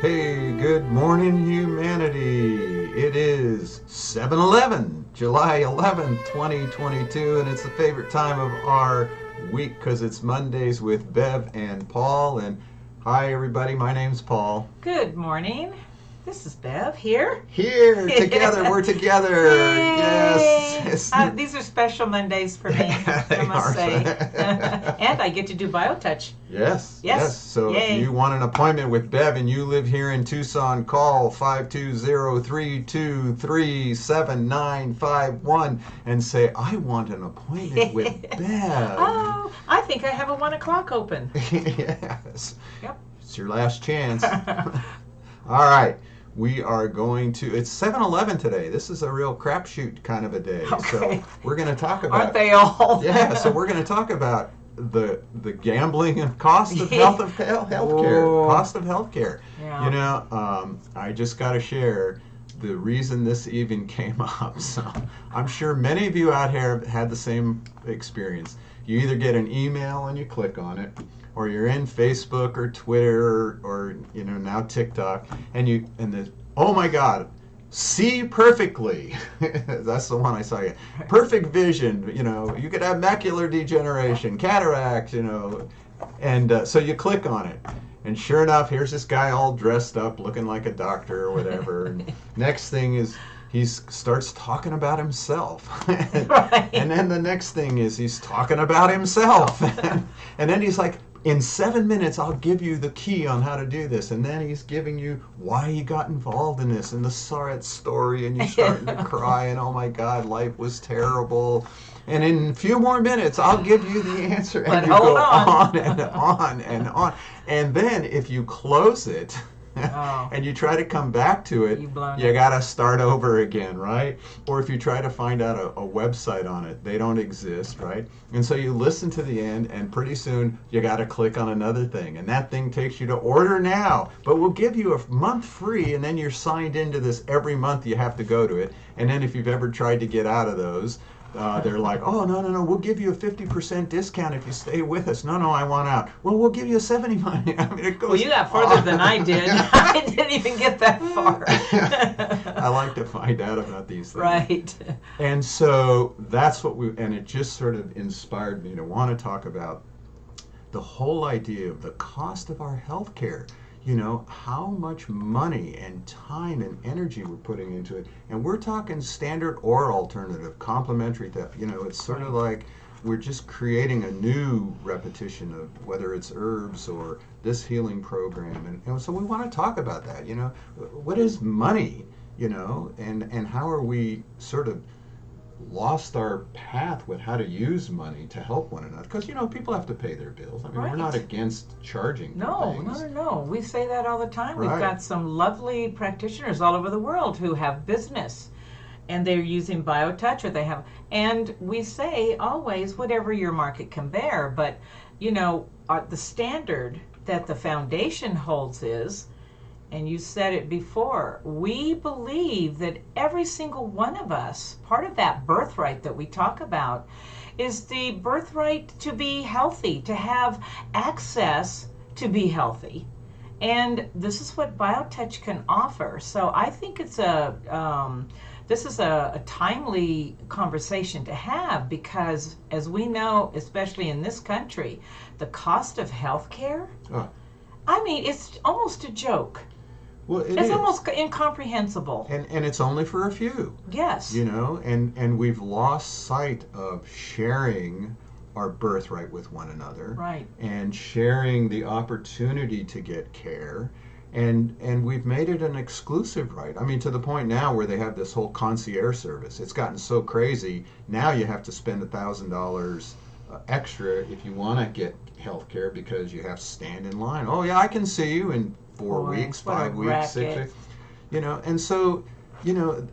Hey, good morning, humanity. It is 7-Eleven, July 11th, 2022, and it's the favorite time of our week because it's Mondays with Bev and Paul. And hi, everybody, my name's Paul. Good morning. This is Bev here. Here, together, we're together. Yay. Yes. These are special Mondays for me, They I must are. say. And I get to do BioTouch. Yes. So Yay. if you want an appointment with Bev and you live here in Tucson, call 520-323-7951 and say, I want an appointment with Bev. Oh, I think I have a 1 o'clock open. Yes. Yep. It's your last chance. All right. We are going to, it's 7-Eleven today. This is a real crapshoot kind of a day. Okay. So we're going to talk about. Aren't they all? Yeah, so we're going to talk about the gambling and cost of healthcare. Whoa. Cost of healthcare. Yeah. You know, I just got to share the reason this even came up. So I'm sure many of you out here have had the same experience. You either get an email and you click on it, or you're in Facebook or Twitter or you know now TikTok, and oh my God, see perfectly. That's the one I saw. You perfect vision. You know, you could have macular degeneration, cataracts. You know, and so you click on it, and sure enough, here's this guy all dressed up, looking like a doctor or whatever. And next thing is, he starts talking about himself. Right. And then the next thing is he's talking about himself. And then he's like, in 7 minutes, I'll give you the key on how to do this. And then he's giving you why he got involved in this and the sad story. And you're starting to cry. And oh my God, life was terrible. And in a few more minutes, I'll give you the answer. And But you hold go on. and on and on. And then if you close it, Oh. and you try to come back to it, you got to start over again, right? Or if you try to find out a website on it, they don't exist, right? And so you listen to the end, and pretty soon you got to click on another thing, and that thing takes you to order now. But we'll give you a month free, and then you're signed into this every month. You have to go to it, and then if you've ever tried to get out of those, they're like, oh, no, we'll give you a 50% discount if you stay with us. No, I want out. Well, we'll give you a 75%. I mean, it goes. Well, you got further than I did. I didn't even get that far. I like to find out about these things. Right. And so that's and it just sort of inspired me to want to talk about the whole idea of the cost of our health care. You know, how much money and time and energy we're putting into it. And we're talking standard or alternative, complementary therapy. You know, it's sort of like we're just creating a new repetition of whether it's herbs or this healing program. And so we want to talk about that, you know. What is money, you know, and how are we sort of lost our path with how to use money to help one another, because you know people have to pay their bills. I mean, we're not against charging for things. No. We say that all the time. Right. We've got some lovely practitioners all over the world who have business, and they're using BioTouch, or they have. And we say always, whatever your market can bear. But you know, the standard that the foundation holds is. And you said it before, we believe that every single one of us, part of that birthright that we talk about, is the birthright to be healthy, to have access to be healthy. And this is what BioTouch can offer. So I think this is a timely conversation to have, because as we know, especially in this country, the cost of healthcare, I mean, it's almost a joke. Well, it's almost incomprehensible. And it's only for a few. Yes. You know, and we've lost sight of sharing our birthright with one another. Right. And sharing the opportunity to get care. And we've made it an exclusive right. I mean, to the point now where they have this whole concierge service. It's gotten so crazy. Now you have to spend $1,000 extra if you want to get health care, because you have to stand in line. Oh, yeah, I can see you in 4 weeks, 5 weeks, 6 weeks. You know, and so, you know.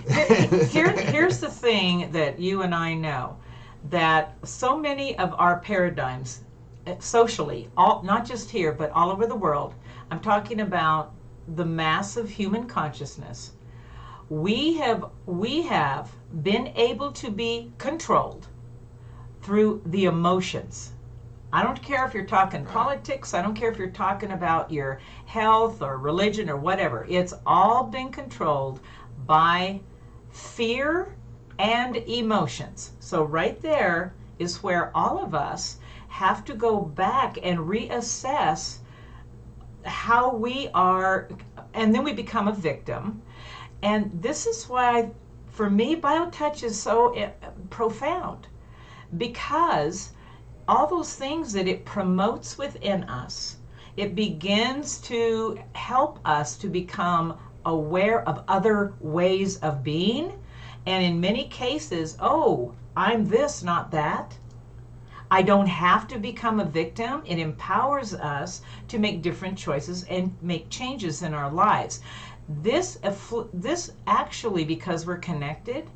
Here's the thing that you and I know, that so many of our paradigms socially, not just here, but all over the world, I'm talking about the mass of human consciousness, we have been able to be controlled through the emotions. I don't care if you're talking politics. I don't care if you're talking about your health or religion or whatever. It's all been controlled by fear and emotions. So right there is where all of us have to go back and reassess how we are, and then we become a victim. And this is why, for me, BioTouch is so profound, because all those things that it promotes within us, it begins to help us to become aware of other ways of being. And in many cases, oh, I'm this, not that. I don't have to become a victim. It empowers us to make different choices and make changes in our lives. This actually, because we're connected,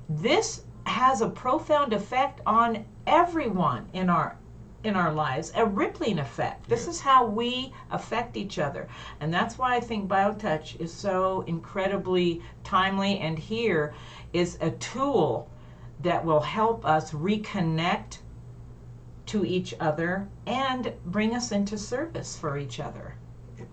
this has a profound effect on everyone in our lives, a rippling effect. This is how we affect each other. And that's why I think BioTouch is so incredibly timely, and here is a tool that will help us reconnect to each other and bring us into service for each other.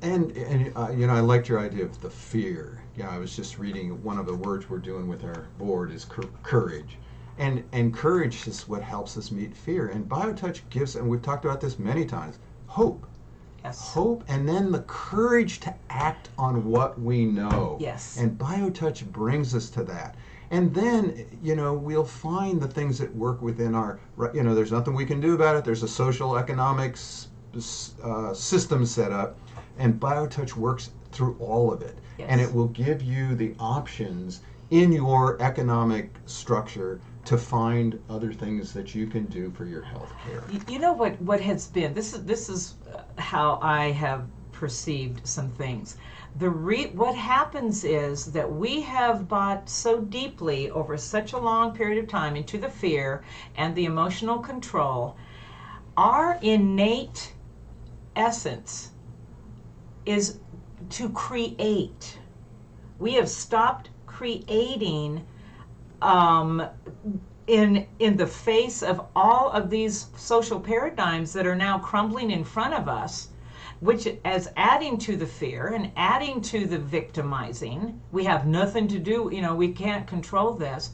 And you know, I liked your idea of the fear. You know, I was just reading one of the words we're doing with our board is courage. And courage is what helps us meet fear. And BioTouch gives, and we've talked about this many times, hope. Yes. Hope, and then the courage to act on what we know. Yes. And BioTouch brings us to that. And then, you know, we'll find the things that work within our, you know, there's nothing we can do about it. There's a social economics system set up, and BioTouch works through all of it. Yes. And it will give you the options in your economic structure to find other things that you can do for your health care. You know what has been, this is how I have perceived some things. What happens is that we have bought so deeply over such a long period of time into the fear and the emotional control. Our innate essence is to create. We have stopped creating in the face of all of these social paradigms that are now crumbling in front of us, which is adding to the fear and adding to the victimizing. We have nothing to do, you know, we can't control this.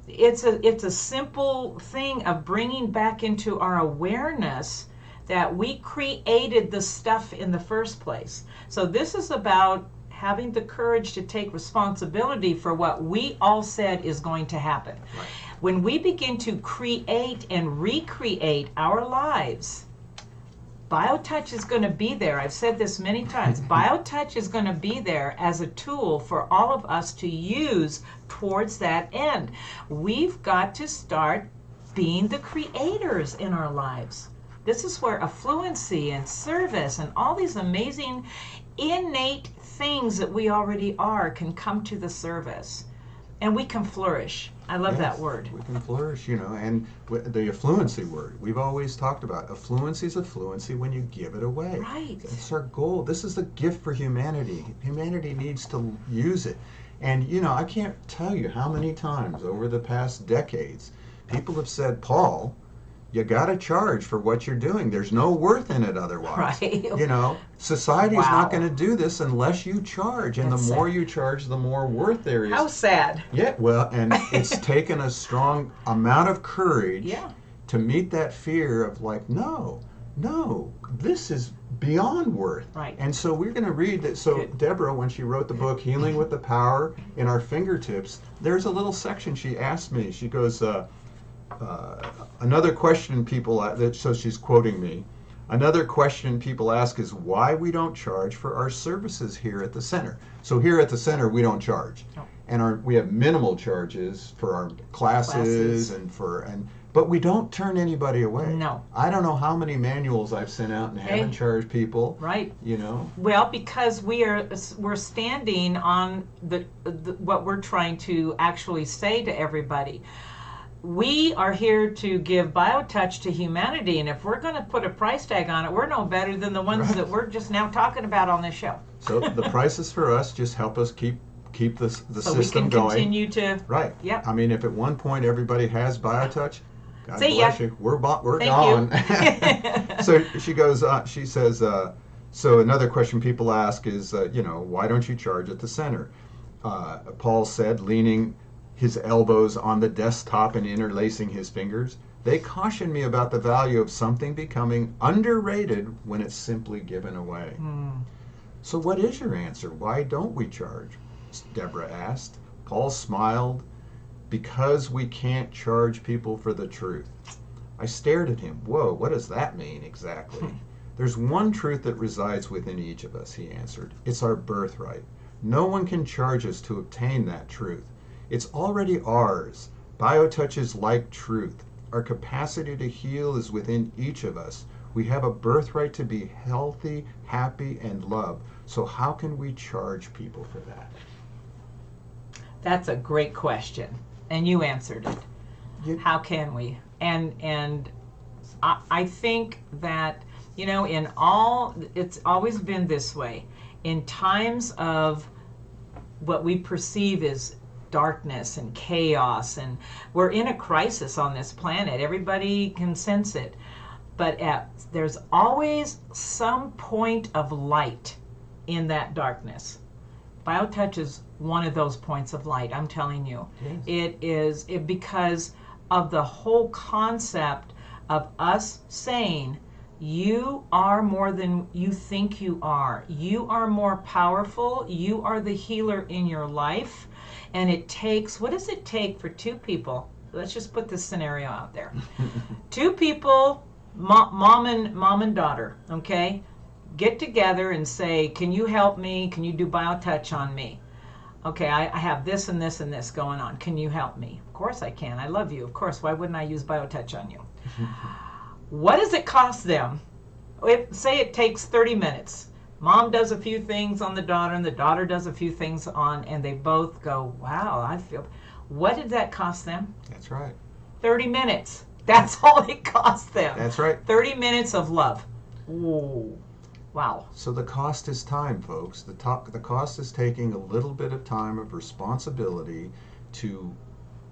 It's a simple thing of bringing back into our awareness that we created the stuff in the first place. So this is about having the courage to take responsibility for what we all said is going to happen. Right. When we begin to create and recreate our lives, BioTouch is going to be there. I've said this many times. BioTouch is going to be there as a tool for all of us to use towards that end. We've got to start being the creators in our lives. This is where affluency and service and all these amazing innate things that we already are can come to the service, and we can flourish. I love that word. We can flourish, you know, and the affluency word. We've always talked about affluency is affluency when you give it away. Right. It's our goal. This is the gift for humanity. Humanity needs to use it. And, you know, I can't tell you how many times over the past decades people have said, Paul, you got to charge for what you're doing. There's no worth in it otherwise. Right. You know, society's not going to do this unless you charge. And That's the more sad. you charge, the more worth there is. How sad. Yeah, well, and it's taken a strong amount of courage to meet that fear of like, no, this is beyond worth. Right. And so we're going to read that. So Good. Deborah, when she wrote the book, Healing with the Power in Our Fingertips, there's a little section she asked me. She goes, another question people, so she's quoting me, another question people ask is why we don't charge for our services here at the center. So here at the center, we don't charge. No. And we have minimal charges for our classes. But we don't turn anybody away. No. I don't know how many manuals I've sent out and haven't charged people. Right. You know. Well, because we're standing on the what we're trying to actually say to everybody. We are here to give BioTouch to humanity, and if we're going to put a price tag on it, we're no better than the ones that we're just now talking about on this show. So the prices for us just help us keep the So system we can going. continue to. Right. Yep. I mean, if at one point everybody has BioTouch, God See ya. bless you. We're Thank gone. you. So she goes. She says. So another question people ask is, why don't you charge at the center? Paul said, leaning his elbows on the desktop and interlacing his fingers. They caution me about the value of something becoming underrated when it's simply given away. So what is your answer? Why don't we charge? Deborah asked. Paul smiled. Because we can't charge people for the truth. I stared at him. Whoa, what does that mean exactly? There's one truth that resides within each of us, he answered. It's our birthright. No one can charge us to obtain that truth. It's already ours. BioTouch is like truth. Our capacity to heal is within each of us. We have a birthright to be healthy, happy, and loved. So how can we charge people for that? That's a great question, and you answered it. How can we? And I think that, it's always been this way. In times of what we perceive as darkness and chaos, and we're in a crisis on this planet. Everybody can sense it. But there's always some point of light in that darkness. BioTouch is one of those points of light, I'm telling you. Yes. It is because of the whole concept of us saying, you are more than you think you are. You are more powerful. You are the healer in your life. And it takes, what does it take for two people? Let's just put this scenario out there. Two people, mom and daughter, okay, get together and say, can you help me? Can you do BioTouch on me? Okay, I have this and this and this going on. Can you help me? Of course I can. I love you. Of course. Why wouldn't I use BioTouch on you? What does it cost them? Say it takes 30 minutes. Mom does a few things on the daughter, and the daughter does a few things on, and they both go, wow, I feel. What did that cost them? That's right. 30 minutes. That's all it cost them. That's right. 30 minutes of love. Ooh. Wow. So the cost is time, folks. The cost is taking a little bit of time of responsibility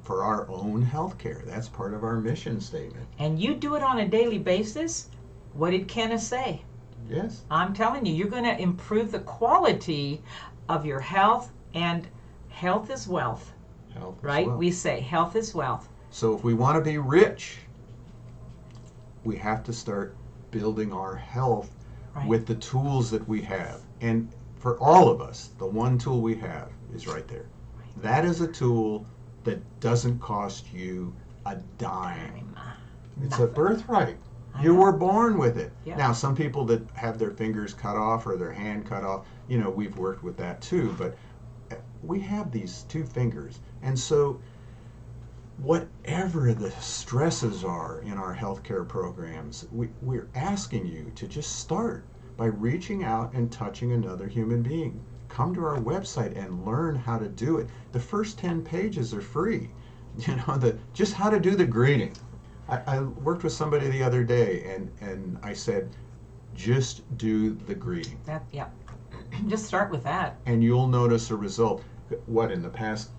for our own health care. That's part of our mission statement. And you do it on a daily basis. What did Kenneth say? Yes. I'm telling you, you're going to improve the quality of your health, and health is wealth. Health is right? wealth. We say health is wealth. So if we want to be rich, we have to start building our health with the tools that we have. And for all of us, the one tool we have is right there. Right. That is a tool that doesn't cost you a dime. It's a birthright. You were born with it. Yeah. Now, some people that have their fingers cut off or their hand cut off, we've worked with that too, but we have these two fingers. And so whatever the stresses are in our healthcare programs, we're asking you to just start by reaching out and touching another human being. Come to our website and learn how to do it. The first 10 pages are free. Just how to do the greeting. I worked with somebody the other day, and I said, just do the greeting. Yeah. Just start with that. And you'll notice a result. What, in the past,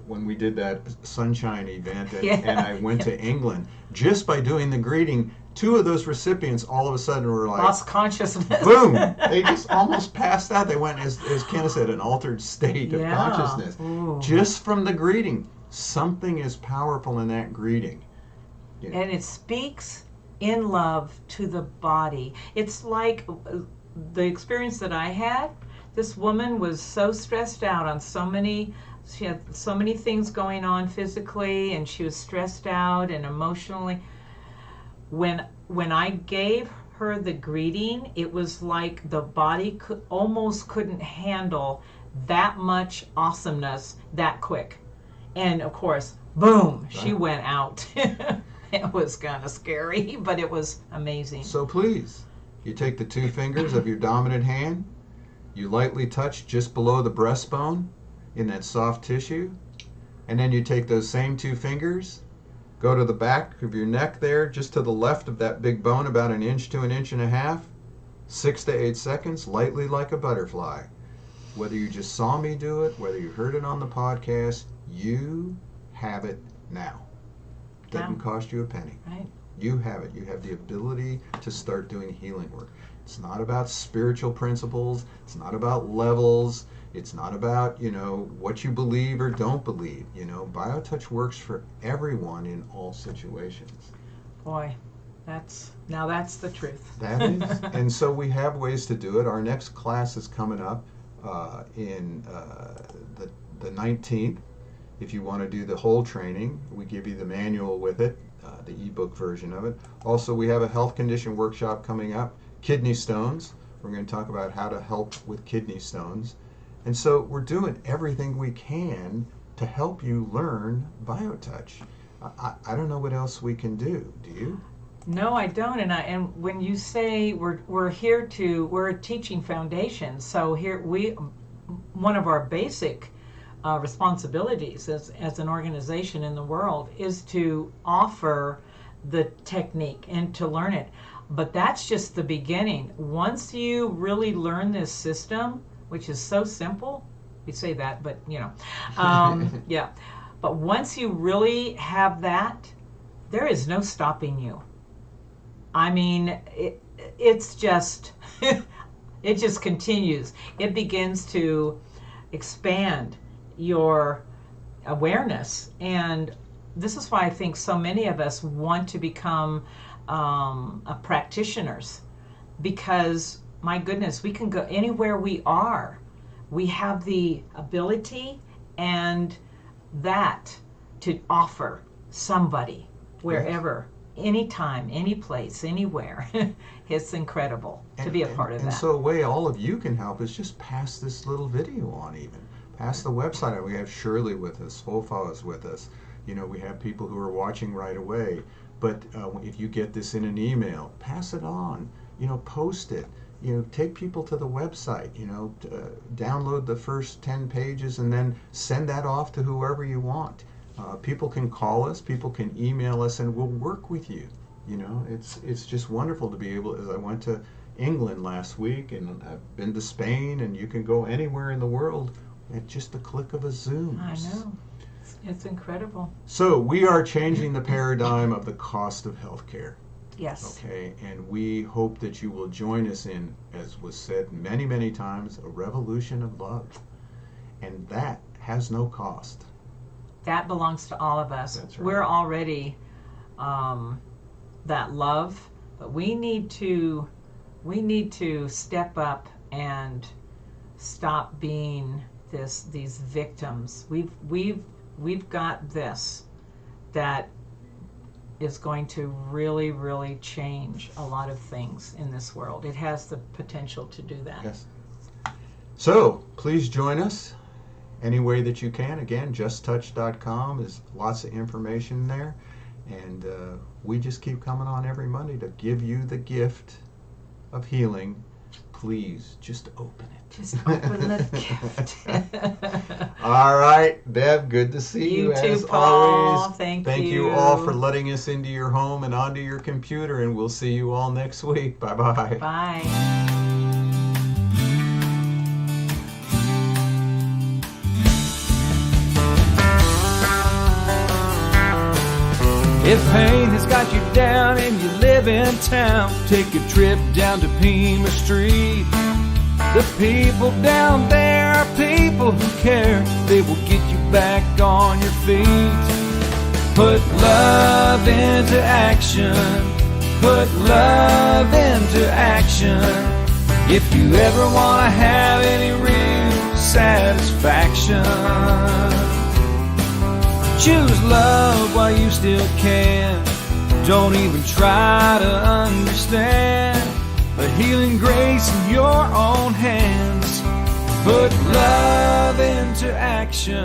when we did that sunshine event and I went to England, just by doing the greeting, 2 of those recipients all of a sudden were like, lost consciousness. Boom! They just almost passed out. They went, as Kenneth said, an altered state of consciousness. Ooh. Just from the greeting. Something is powerful in that greeting. And it speaks in love to the body. It's like the experience that I had. This woman was so stressed out on she had so many things going on physically, and she was stressed out and emotionally. When I gave her the greeting, it was like the body almost couldn't handle that much awesomeness that quick. And of course, boom, she went out. It was kind of scary, but it was amazing. So please, you take the 2 fingers of your dominant hand, you lightly touch just below the breastbone in that soft tissue, and then you take those same 2 fingers, go to the back of your neck there, just to the left of that big bone, about 1 inch to 1.5 inches, 6 to 8 seconds, lightly like a butterfly. Whether you just saw me do it, whether you heard it on the podcast, you have it now. Doesn't cost you a penny. Right. You have it. You have the ability to start doing healing work. It's not about spiritual principles. It's not about levels. It's not about, what you believe or don't believe. BioTouch works for everyone in all situations. Boy, that's the truth. That is. And so we have ways to do it. Our next class is coming up in the 19th. If you want to do the whole training, we give you the manual with it, the ebook version of it. Also, we have a health condition workshop coming up, kidney stones. We're going to talk about how to help with kidney stones. And so we're doing everything we can to help you learn BioTouch. I don't know what else we can do. Do you? No, I don't. And when you say we're a teaching foundation. So here one of our basic responsibilities as an organization in the world is to offer the technique and to learn it. But that's just the beginning. Once you really learn this system, which is so simple, we say that, but yeah. But once you really have that, there is no stopping you. I mean, it's just, it just continues. It begins to expand your awareness. And this is why I think so many of us want to become practitioners, because my goodness, we can go anywhere we are. We have the ability and that to offer somebody wherever, anytime, any place, anywhere. It's incredible to be a part of that. And so a way all of you can help is just pass this little video on even. Pass the website. We have Shirley with us, Fofa is with us. We have people who are watching right away. But if you get this in an email, pass it on. Post it. Take people to the website. Download the first 10 pages and then send that off to whoever you want. People can call us, people can email us, and we'll work with you. It's just wonderful to be able. As I went to England last week, and I've been to Spain, and you can go anywhere in the world at just the click of a Zoom. I know. It's incredible. So we are changing the paradigm of the cost of healthcare. Yes. Okay, and we hope that you will join us in, as was said many, many times, a revolution of love. And that has no cost. That belongs to all of us. That's right. We're already that love, but we need to step up and stop being these victims. We've got this that is going to really, really change a lot of things in this world. It has the potential to do that. Yes. So please join us any way that you can. Again, justtouch.com. There's lots of information there. And we just keep coming on every Monday to give you the gift of healing. Please just open it. Just open the gift. All right, Bev, good to see you, You too, as Paul. always. Thank Thank you. you all for letting us into your home and onto your computer, and we'll see you all next week. Bye-bye. Bye. If pain has got you down and you live in town, take a trip down to Pima Street. The people down there are people who care. They will get you back on your feet. Put love into action. Put love into action. If you ever want to have any real satisfaction, choose love while you still can. Don't even try to understand. A healing grace in your own hands. Put love into action.